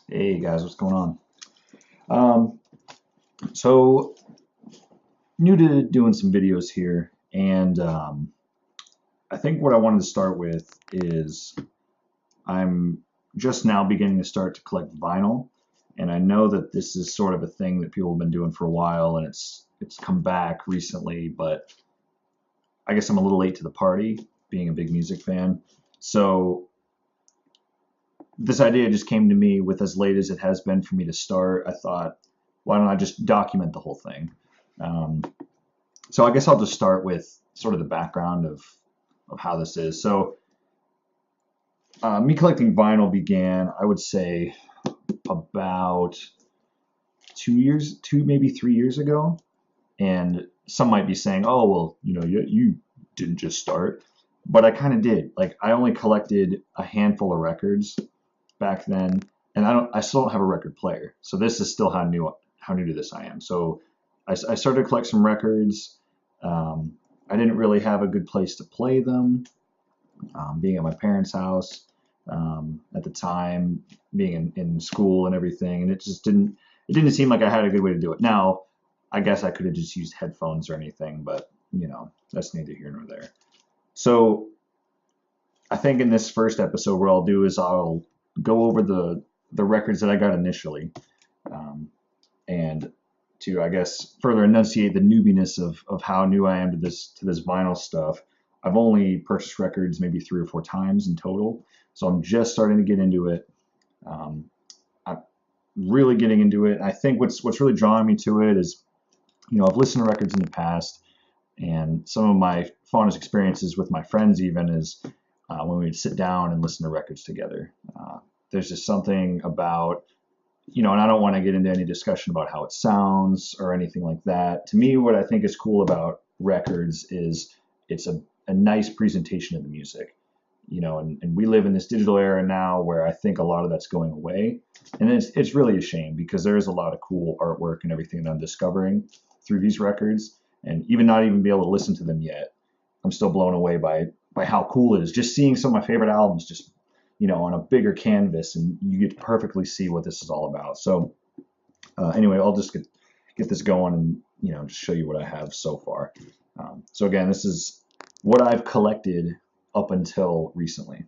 Hey guys, what's going on? Um, so new to doing some videos here, and I think what I wanted to start with is I'm just now beginning to start to collect vinyl, and I know that this is sort of a thing that people have been doing for a while, and it's come back recently, but I guess I'm a little late to the party, being a big music fan. So this idea just came to me with as late as it has been for me to start. I thought, why don't I just document the whole thing? Um, so I guess I'll just start with sort of the background of how this is. So me collecting vinyl began, I would say, about 2 years, maybe 3 years ago. And some might be saying, "Oh, well, you didn't just start," but I kind of did. Like I only collected a handful of records back then, and I still don't have a record player. So this is still how new to this I am. So I started to collect some records. Um, I didn't really have a good place to play them, being at my parents' house at the time, being in school and everything, and it didn't seem like I had a good way to do it. Now, I guess I could have just used headphones or anything, but that's neither here nor there. So I think in this first episode, what I'll do is I'll go over the records that I got initially, um, and to I guess further enunciate the newbiness of how new I am to this vinyl stuff. I've only purchased records maybe 3 or 4 times in total, so I'm just starting to get into it. Um, I'm really getting into it. I think what's really drawing me to it is, I've listened to records in the past, and some of my fondest experiences with my friends even is when we'd sit down and listen to records together. There's just something about, and I don't want to get into any discussion about how it sounds or anything like that. To me, what I think is cool about records is it's a nice presentation of the music. And we live in this digital era now where I think a lot of that's going away. And it's really a shame because there is a lot of cool artwork and everything that I'm discovering through these records. And even not even be able to listen to them yet, I'm still blown away by how cool it is. Just seeing some of my favorite albums just on a bigger canvas, and you get to perfectly see what this is all about. So anyway, I'll just get this going and just show you what I have so far. So again, this is what I've collected up until recently.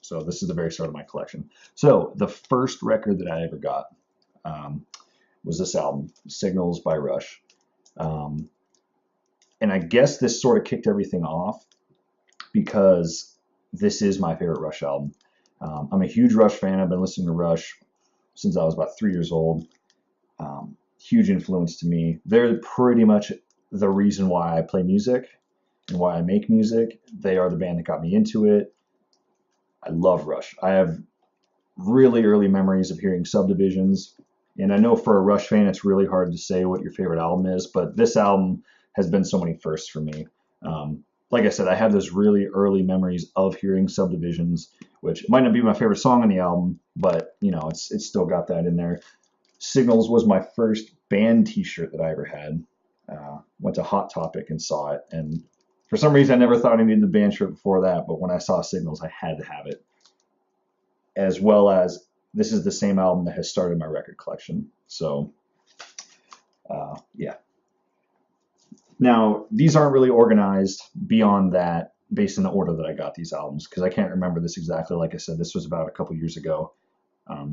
So this is the very start of my collection. So the first record that I ever got um, was this album, Signals by Rush. Um, and I guess this sort of kicked everything off because this is my favorite Rush album. I'm a huge Rush fan. I've been listening to Rush since I was about 3 years old. Huge influence to me. They're pretty much the reason why I play music and why I make music. They are the band that got me into it. I love Rush. I have really early memories of hearing Subdivisions. And I know for a Rush fan, it's really hard to say what your favorite album is, but this album has been so many firsts for me. Like I said, I have those really early memories of hearing Subdivisions, which might not be my favorite song on the album, but it's still got that in there. Signals was my first band T-shirt that I ever had. Went to Hot Topic and saw it, and for some reason I never thought I needed the band shirt before that, but when I saw Signals, I had to have it. As well as this is the same album that has started my record collection. So yeah. Now, these aren't really organized beyond that based on the order that I got these albums because I can't remember this exactly. Like I said, this was about a couple years ago.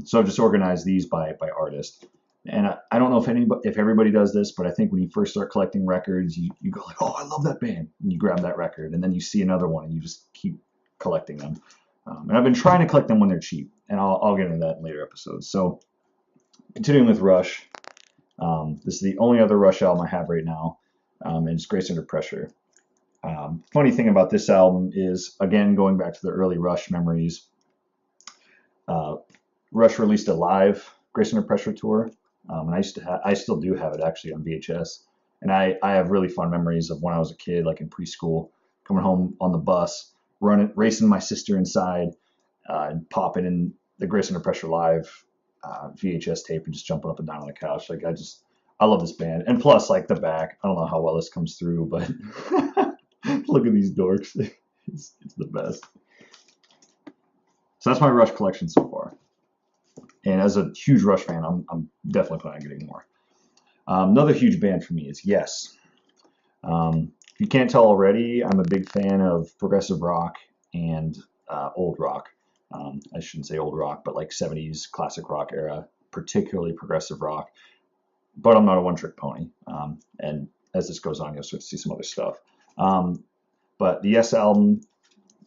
So I've just organized these by artist. And I don't know if everybody does this, but I think when you first start collecting records, you go like, oh, I love that band. And you grab that record, and then you see another one, and you just keep collecting them. And I've been trying to collect them when they're cheap, and I'll get into that in later episodes. So continuing with Rush, this is the only other Rush album I have right now, and it's Grace Under Pressure. Funny thing about this album is, again, going back to the early Rush memories, Rush released a live Grace Under Pressure tour, and I still do have it actually on VHS. And I have really fond memories of when I was a kid, like in preschool, coming home on the bus, racing my sister inside, and popping in the Grace Under Pressure live VHS tape and just jumping up and down on the couch. Like I love this band. And plus, like the back, I don't know how well this comes through, but look at these dorks. It's the best. So that's my Rush collection so far. And as a huge Rush fan, I'm definitely planning on getting more. Another huge band for me is Yes. If you can't tell already, I'm a big fan of progressive rock and old rock. I shouldn't say old rock, but like 70s classic rock era, particularly progressive rock. But I'm not a one-trick pony. And as this goes on, you'll start to see some other stuff. But the Yes album,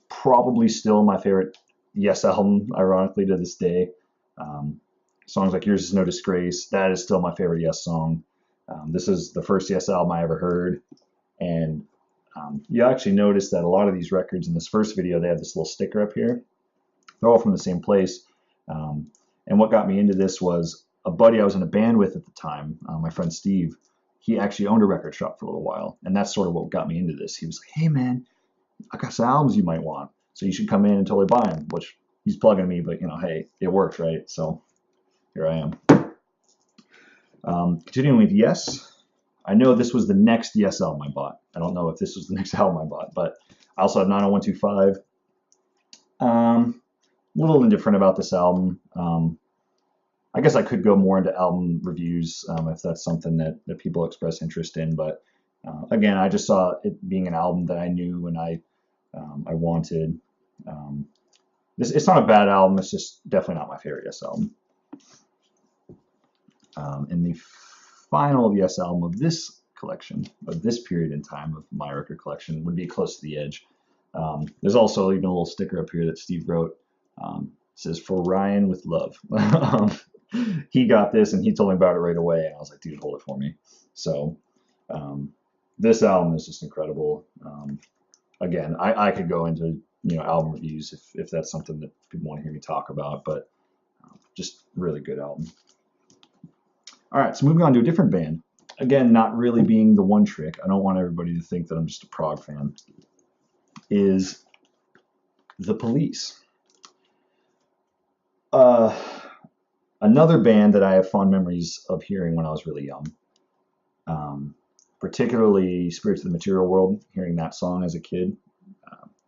probably still my favorite Yes album, ironically, to this day. Songs like Yours Is No Disgrace, that is still my favorite Yes song. This is the first Yes album I ever heard. And you actually notice that a lot of these records in this first video, they have this little sticker up here. They're all from the same place. And what got me into this was a buddy I was in a band with at the time, my friend Steve. He actually owned a record shop for a little while. And that's sort of what got me into this. He was like, hey, man, I got some albums you might want. So you should come in and totally buy them, which he's plugging me, but, hey, it works, right? So here I am. Continuing with Yes. I know this was the next Yes album I bought. I don't know if this was the next album I bought, but I also have 90125. A little indifferent about this album. I guess I could go more into album reviews if that's something that people express interest in. But again, I just saw it being an album that I knew and I wanted. It's not a bad album. It's just definitely not my favorite Yes album. And the final Yes album of this collection, of this period in time of my record collection, would be Close to the Edge. There's also even a little sticker up here that Steve wrote. It says, for Ryan with love. He got this and he told me about it right away. And I was like, dude, hold it for me. So this album is just incredible. Again, I could go into album reviews if that's something that people want to hear me talk about, but just really good album. All right, so moving on to a different band. Again, not really being the one trick. I don't want everybody to think that I'm just a prog fan. Is The Police. Another band that I have fond memories of hearing when I was really young. Particularly Spirits of the Material World, hearing that song as a kid.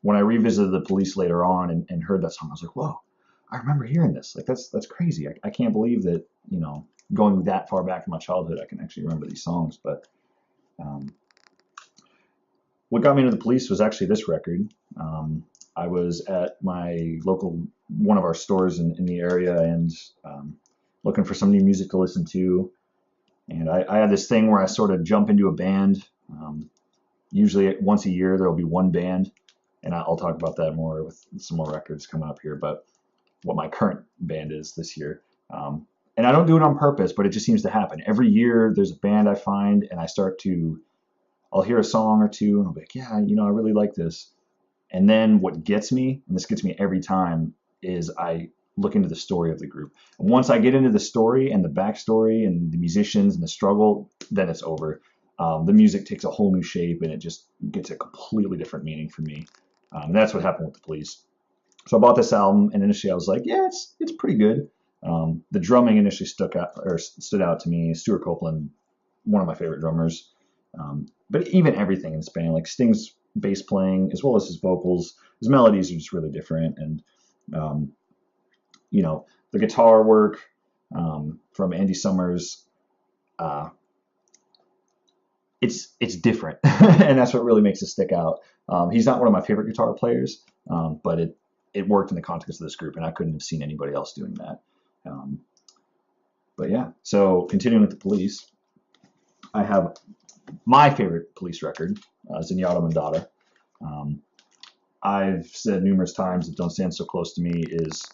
When I revisited The Police later on and heard that song, I was like, whoa, I remember hearing this. Like, that's crazy. I can't believe that, going that far back in my childhood, I can actually remember these songs. But what got me into The Police was actually this record. I was at my local, one of our stores in the area, and looking for some new music to listen to. And I had this thing where I sort of jump into a band. Usually once a year, there'll be one band. And I'll talk about that more with some more records coming up here. But what my current band is this year. And I don't do it on purpose, but it just seems to happen. Every year there's a band I find and I'll hear a song or two and I'll be like, yeah, I really like this. And then what gets me, and this gets me every time, is I look into the story of the group. And once I get into the story and the backstory and the musicians and the struggle, then it's over. The music takes a whole new shape and it just gets a completely different meaning for me. And that's what happened with The Police. So I bought this album and initially I was like, yeah, it's pretty good. The drumming initially stood out to me. Stuart Copeland, one of my favorite drummers. But even everything in this band, like Sting's bass playing, as well as his vocals, his melodies are just really different. And, the guitar work from Andy Summers, it's different. And that's what really makes it stick out. He's not one of my favorite guitar players, but it worked in the context of this group, and I couldn't have seen anybody else doing that. But yeah, so continuing with The Police, I have my favorite Police record, Zenyatta Mondatta. I've said numerous times that Don't Stand So Close to Me is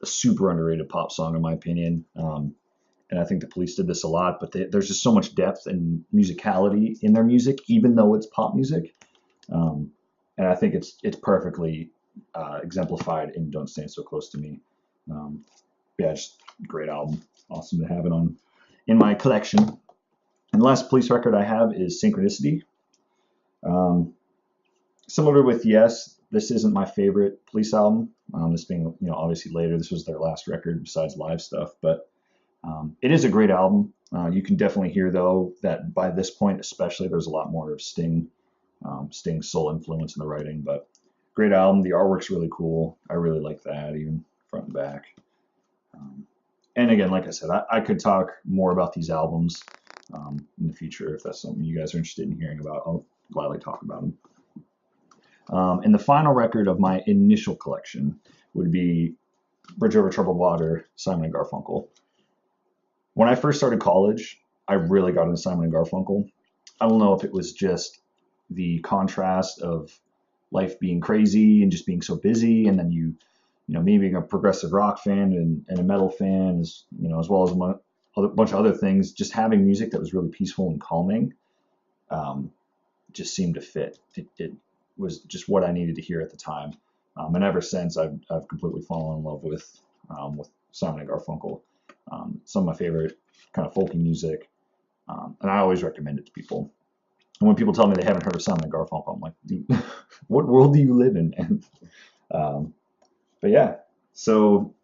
a super underrated pop song in my opinion. And I think The Police did this a lot, but there's just so much depth and musicality in their music, even though it's pop music. And I think it's perfectly exemplified in Don't Stand So Close to Me. Yeah, just great album. Awesome to have it in my collection. And the last Police record I have is Synchronicity. Similar with Yes, this isn't my favorite Police album. This being, obviously later, this was their last record besides live stuff, but it is a great album. You can definitely hear, though, that by this point, especially, there's a lot more of Sting's soul influence in the writing, but great album. The artwork's really cool. I really like that, even front and back. And again, like I said, I could talk more about these albums in the future if that's something you guys are interested in hearing about. I'll gladly talk about them. And the final record of my initial collection would be Bridge Over Troubled Water, Simon and Garfunkel. When I first started college, I really got into Simon and Garfunkel. I don't know if it was just the contrast of life being crazy and just being so busy, and then me being a progressive rock fan and a metal fan, as well as a bunch of other things, just having music that was really peaceful and calming, just seemed to fit. It was just what I needed to hear at the time, and ever since I've completely fallen in love with Simon and Garfunkel. Some of my favorite kind of folky music, and I always recommend it to people. And when people tell me they haven't heard of Simon and Garfunkel, I'm like, dude, what world do you live in, man? But yeah, so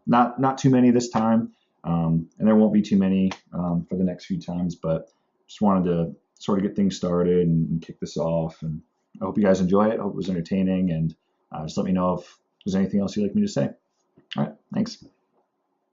not too many this time, and there won't be too many for the next few times. But just wanted to sort of get things started and kick this off. And I hope you guys enjoy it. I hope it was entertaining, and just let me know if there's anything else you'd like me to say. All right, thanks.